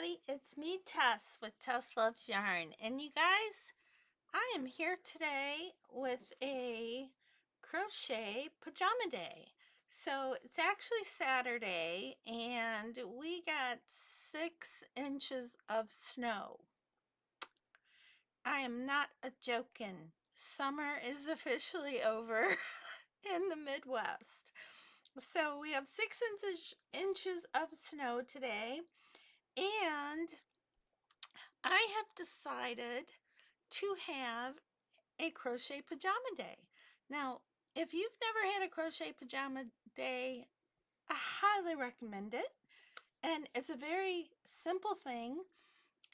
everybody, it's me Tess with Tess Loves Yarn, and you guys, I am here today with a crochet pajama day. So it's actually Saturday and we got 6 inches of snow. I am not a joking. Summer is officially over in the Midwest. So we have 6 inches of snow today. And I have decided to have a crochet pajama day. Now, if you've never had a crochet pajama day, I highly recommend it. And it's a very simple thing.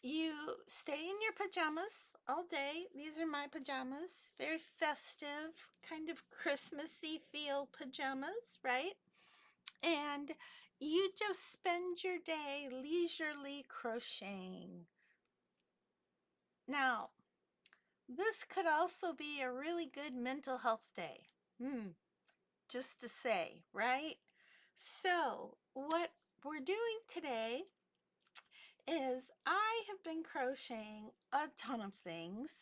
You stay in your pajamas all day. These are my pajamas. Very festive, kind of Christmassy feel pajamas, right? And you just spend your day leisurely crocheting. Now, this could also be a really good mental health day. Just to say, right? So, what we're doing today is I have been crocheting a ton of things,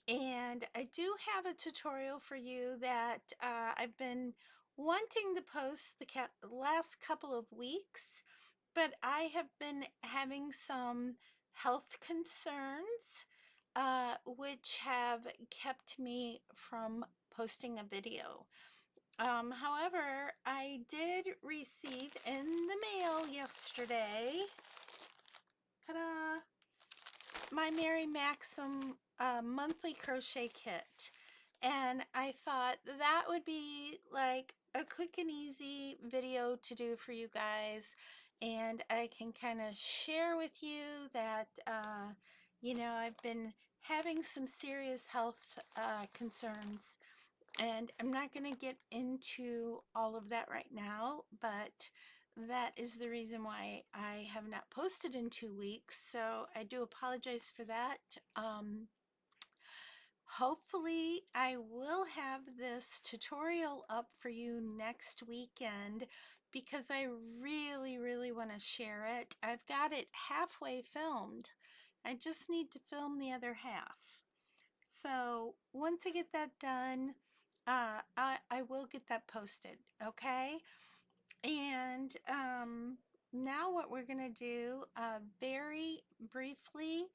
and I do have a tutorial for you that I've been wanting to post the last couple of weeks, but I have been having some health concerns which have kept me from posting a video. However, I did receive in the mail yesterday, ta-da, my Mary Maxim monthly crochet kit. And I thought that would be like a quick and easy video to do for you guys. And I can kind of share with you that, I've been having some serious health concerns. And I'm not going to get into all of that right now, but that is the reason why I have not posted in 2 weeks. So I do apologize for that. Hopefully I will have this tutorial up for you next weekend because I really want to share it. I've got it halfway filmed. I just need to film the other half. So once I get that done, I will get that posted, okay? And now what we're going to do, very briefly,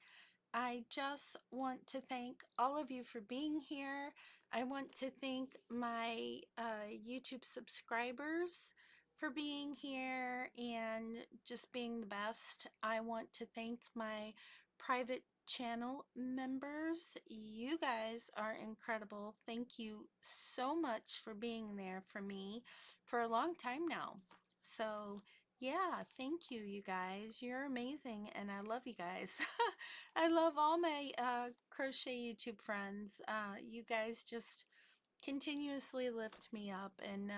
I just want to thank all of you for being here. I want to thank my YouTube subscribers for being here and just being the best. I want to thank my private channel members. You guys are incredible. Thank you so much for being there for me for a long time now. So yeah, thank you, you guys. You're amazing, and I love you guys. I love all my crochet YouTube friends. You guys just continuously lift me up, and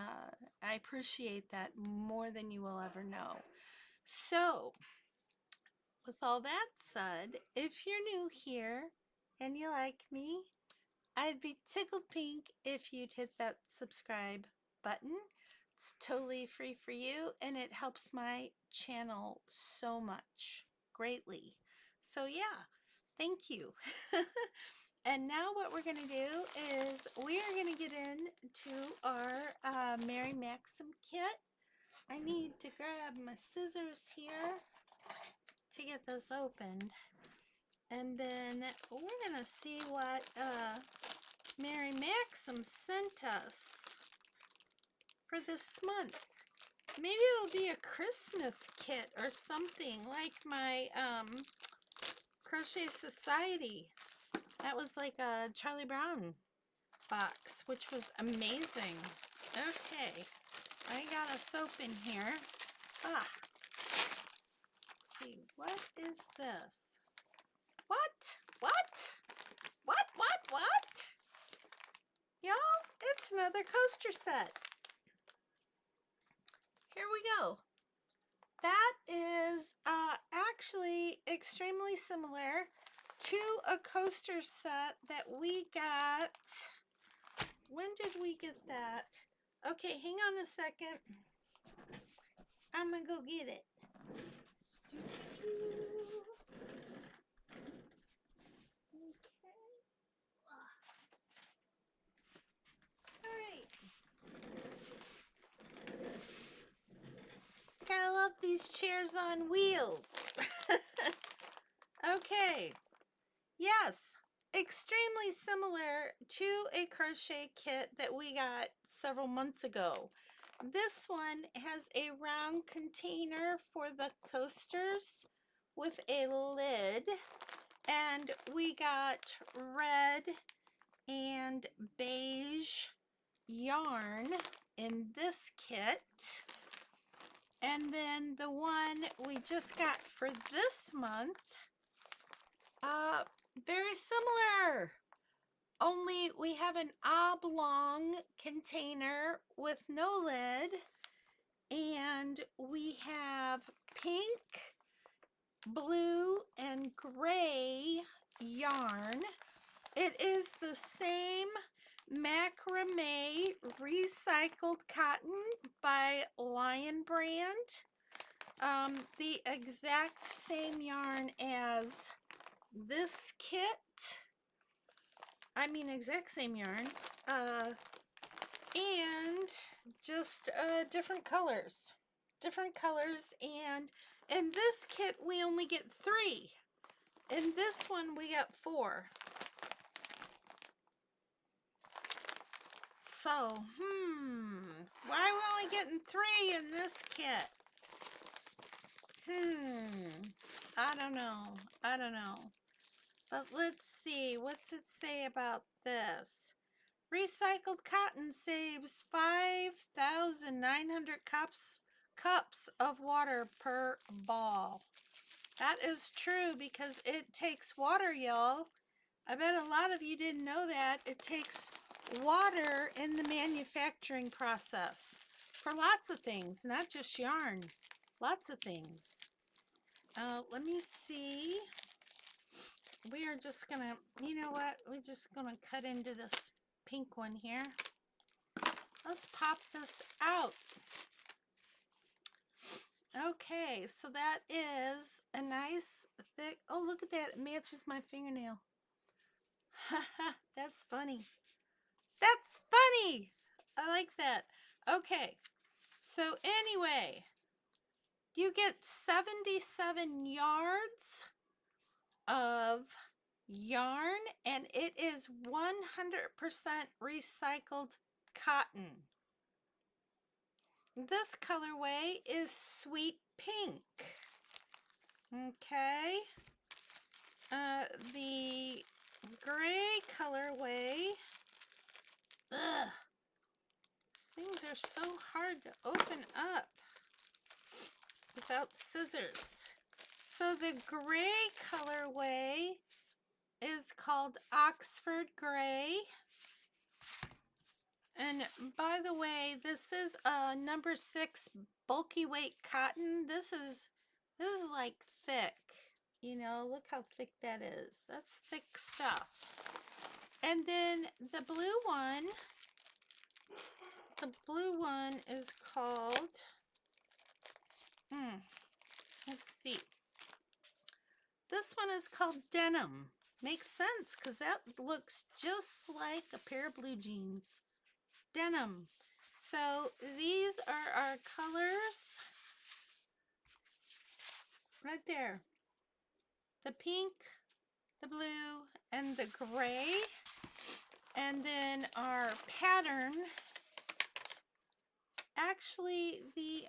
I appreciate that more than you will ever know. So, with all that said, if you're new here and you like me, I'd be tickled pink if you'd hit that subscribe button. It's totally free for you and it helps my channel so much, greatly. So yeah, thank you. And now what we're going to do is we are going to get into our Mary Maxim kit. I need to grab my scissors here to get this opened. And then we're going to see what Mary Maxim sent us for this month. Maybe it'll be a Christmas kit or something like my Crochet Society. That was like a Charlie Brown box, which was amazing. Okay, I got a soap in here. Let's see, what is this? What? Y'all, it's another coaster set. Here we go. That is actually extremely similar to a coaster set that we got. When did we get that? Okay, hang on a second. I'm gonna go get it. Adventures on Wheels. Okay, yes, extremely similar to a crochet kit that we got several months ago. This one has a round container for the coasters with a lid, and we got red and beige yarn in this kit. And then the one we just got for this month, very similar, only we have an oblong container with no lid, and we have pink, blue, and gray yarn. It is the same macrame recycled cotton by Lion Brand. The exact same yarn as this kit. I mean, exact same yarn. And just different colors. Different colors. And in this kit, we only get 3. In this one, we got 4. So, why are we only getting 3 in this kit? I don't know. But let's see. What's it say about this? Recycled cotton saves 5,900 cups of water per ball. That is true because it takes water, y'all. I bet a lot of you didn't know that. It takes water in the manufacturing process for lots of things, not just yarn. Lots of things. Let me see. We are just gonna, you know what? We're just gonna cut into this pink one here. Let's pop this out. Okay, so that is a nice thick, oh, look at that. It matches my fingernail. Haha, that's funny. That's funny. I like that. Okay, so anyway, you get 77 yards of yarn, and it is 100% recycled cotton. This colorway is sweet pink. Okay. The gray colorway. Ugh. These things are so hard to open up without scissors. So the gray colorway is called Oxford Gray. And by the way, this is a number 6 bulky weight cotton. This is like thick. You know, look how thick that is. That's thick stuff. And then the blue one is called, let's see. This one is called Denim. Makes sense because that looks just like a pair of blue jeans. Denim. So these are our colors right there. The pink, the blue, and the gray. And then our pattern, actually the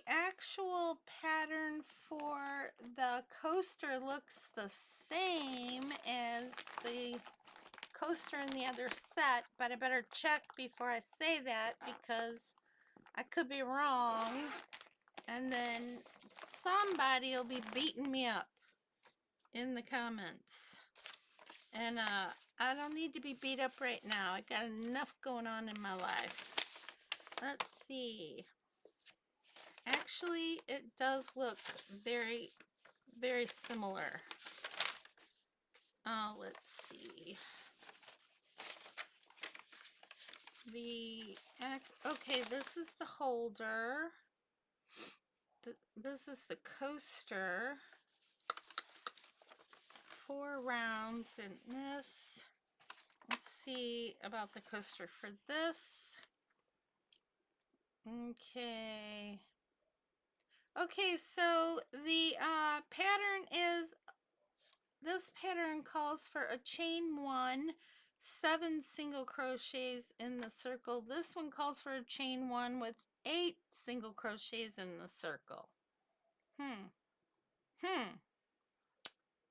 actual pattern for the coaster looks the same as the coaster in the other set, but I better check before I say that because I could be wrong, and then somebody will be beating me up in the comments. And I don't need to be beat up right now. I got enough going on in my life. Let's see. Actually, it does look very, very similar. Let's see. Okay, this is the holder. This is the coaster. 4 rounds in this. Let's see about the coaster for this. Okay. Okay, so the pattern is, this pattern calls for a chain 1, 7 single crochets in the circle. This one calls for a chain 1 with 8 single crochets in the circle.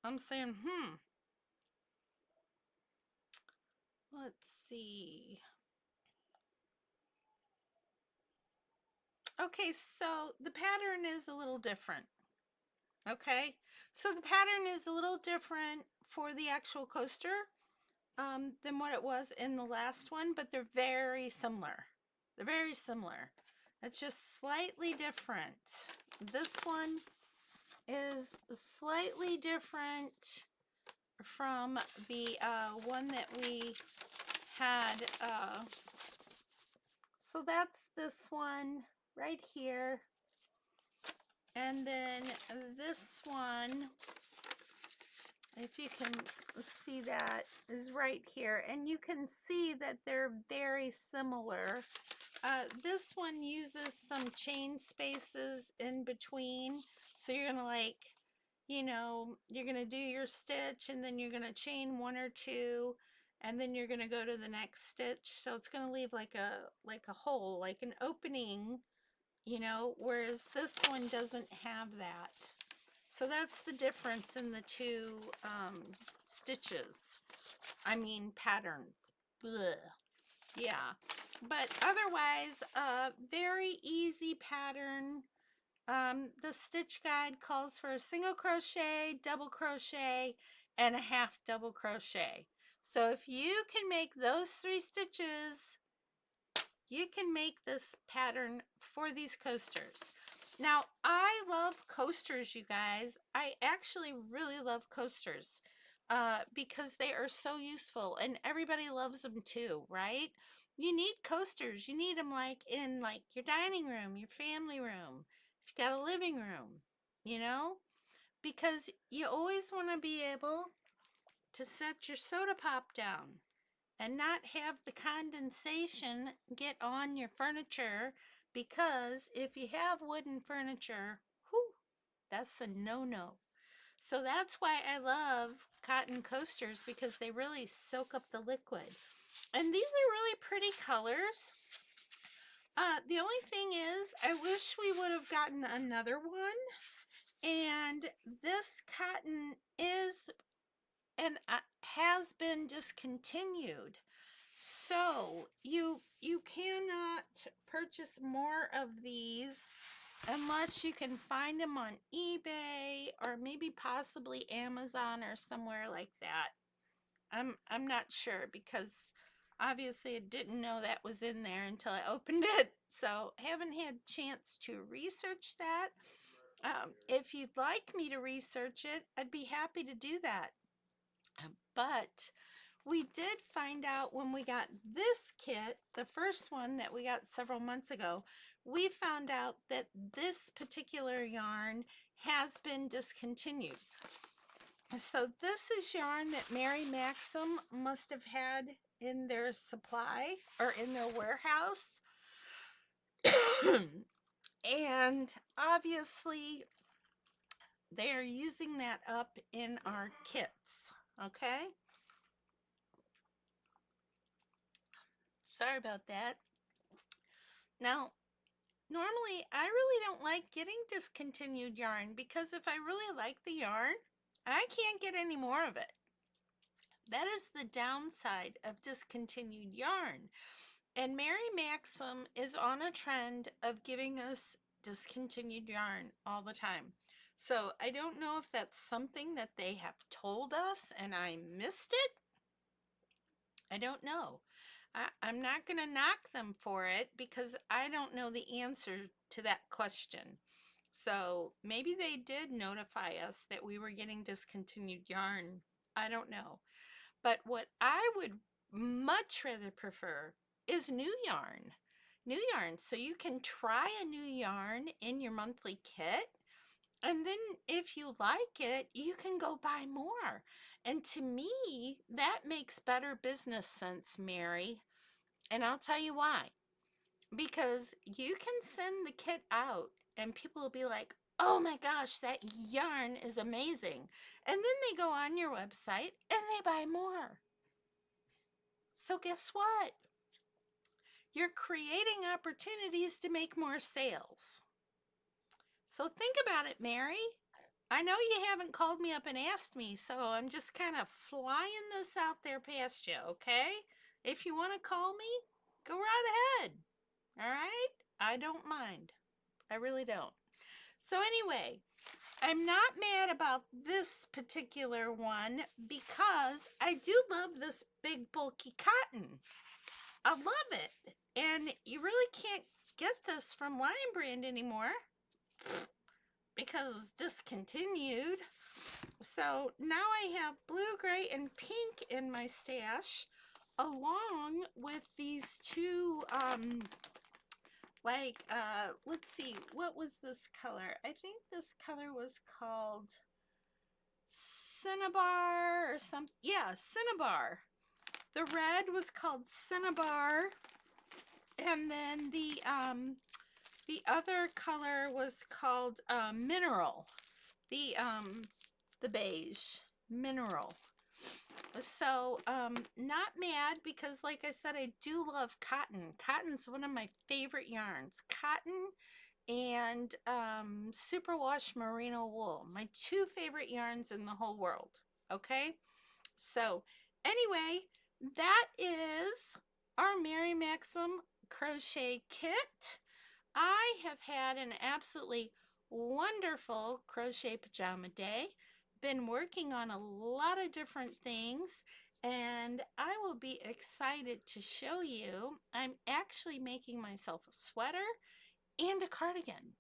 I'm saying, Let's see. Okay, so the pattern is a little different. Okay, so the pattern is a little different for the actual coaster than what it was in the last one, but they're very similar. They're very similar. It's just slightly different. This one is slightly different from the one that we had. So that's this one right here. And then this one, if you can see that, is right here. And you can see that they're very similar. This one uses some chain spaces in between. So you're going to you're going to do your stitch and then you're going to chain 1 or 2 and then you're going to go to the next stitch. So it's going to leave like a hole, like an opening, whereas this one doesn't have that. So that's the difference in the two stitches. I mean patterns. Blech. Yeah, but otherwise, very easy pattern. The stitch guide calls for a single crochet, double crochet, and a half double crochet. So if you can make those 3 stitches, you can make this pattern for these coasters. Now, I love coasters, you guys. I actually really love coasters because they are so useful and everybody loves them too, right? You need coasters. You need them like in like your dining room, your family room, if you got a living room, because you always want to be able to set your soda pop down and not have the condensation get on your furniture, because if you have wooden furniture, whew, that's a no-no. So that's why I love cotton coasters, because they really soak up the liquid. And these are really pretty colors. The only thing is, I wish we would have gotten another one. And this cotton is and has been discontinued. So you cannot purchase more of these unless you can find them on eBay or maybe possibly Amazon or somewhere like that. I'm not sure, because obviously I didn't know that was in there until I opened it. So haven't had a chance to research that. If you'd like me to research it, I'd be happy to do that. But we did find out when we got this kit, the first one that we got several months ago, we found out that this particular yarn has been discontinued. So this is yarn that Mary Maxim must have had in their supply or in their warehouse. And obviously they are using that up in our kits, okay? Sorry about that. Now, normally I really don't like getting discontinued yarn, because if I really like the yarn, I can't get any more of it. That is the downside of discontinued yarn. And Mary Maxim is on a trend of giving us discontinued yarn all the time. So I don't know if that's something that they have told us and I missed it. I don't know. I'm not going to knock them for it, because I don't know the answer to that question. So maybe they did notify us that we were getting discontinued yarn. I don't know. But what I would much rather prefer is new yarn. New yarn. So you can try a new yarn in your monthly kit. And then if you like it, you can go buy more. And to me, that makes better business sense, Mary. And I'll tell you why. because you can send the kit out and people will be like, oh my gosh, that yarn is amazing. And then they go on your website and they buy more. So guess what? You're creating opportunities to make more sales. So think about it, Mary. I know you haven't called me up and asked me, so I'm just kind of flying this out there past you, okay? If you want to call me, go right ahead. All right? I don't mind. I really don't. So anyway, I'm not mad about this particular one because I do love this big bulky cotton. I love it. And you really can't get this from Lion Brand anymore because it's discontinued. So now I have blue, gray, and pink in my stash, along with these two, let's see, what was this color? I think this color was called Cinnabar or something. Yeah, Cinnabar. The red was called Cinnabar, and then the other color was called Mineral. The beige Mineral. So not mad because, like I said, I do love cotton. Cotton's one of my favorite yarns. Cotton and superwash merino wool, my two favorite yarns in the whole world. Okay, so anyway, that is our Mary Maxim crochet kit. I have had an absolutely wonderful crochet pajama day. Been working on a lot of different things, and I will be excited to show you. I'm actually making myself a sweater and a cardigan.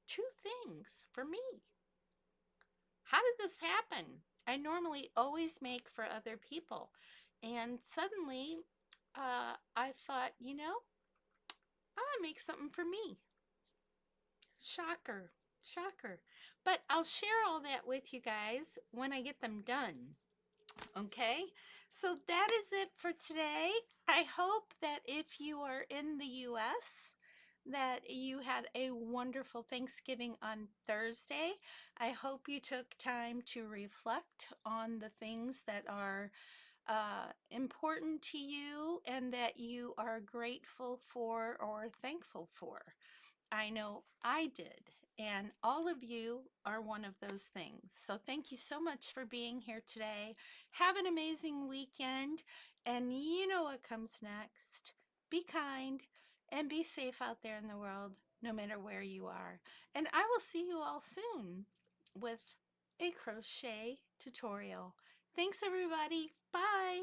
Two things for me. How did this happen? I normally always make for other people, and suddenly I thought, I'm gonna make something for me. Shocker, shocker. But I'll share all that with you guys when I get them done. Okay, so that is it for today. I hope that if you are in the US, that you had a wonderful Thanksgiving on Thursday. I hope you took time to reflect on the things that are important to you and that you are grateful for or thankful for. I know I did, and all of you are one of those things. So thank you so much for being here today. Have an amazing weekend, and you know what comes next. Be kind and be safe out there in the world, no matter where you are. And I will see you all soon with a crochet tutorial. Thanks, everybody. Bye.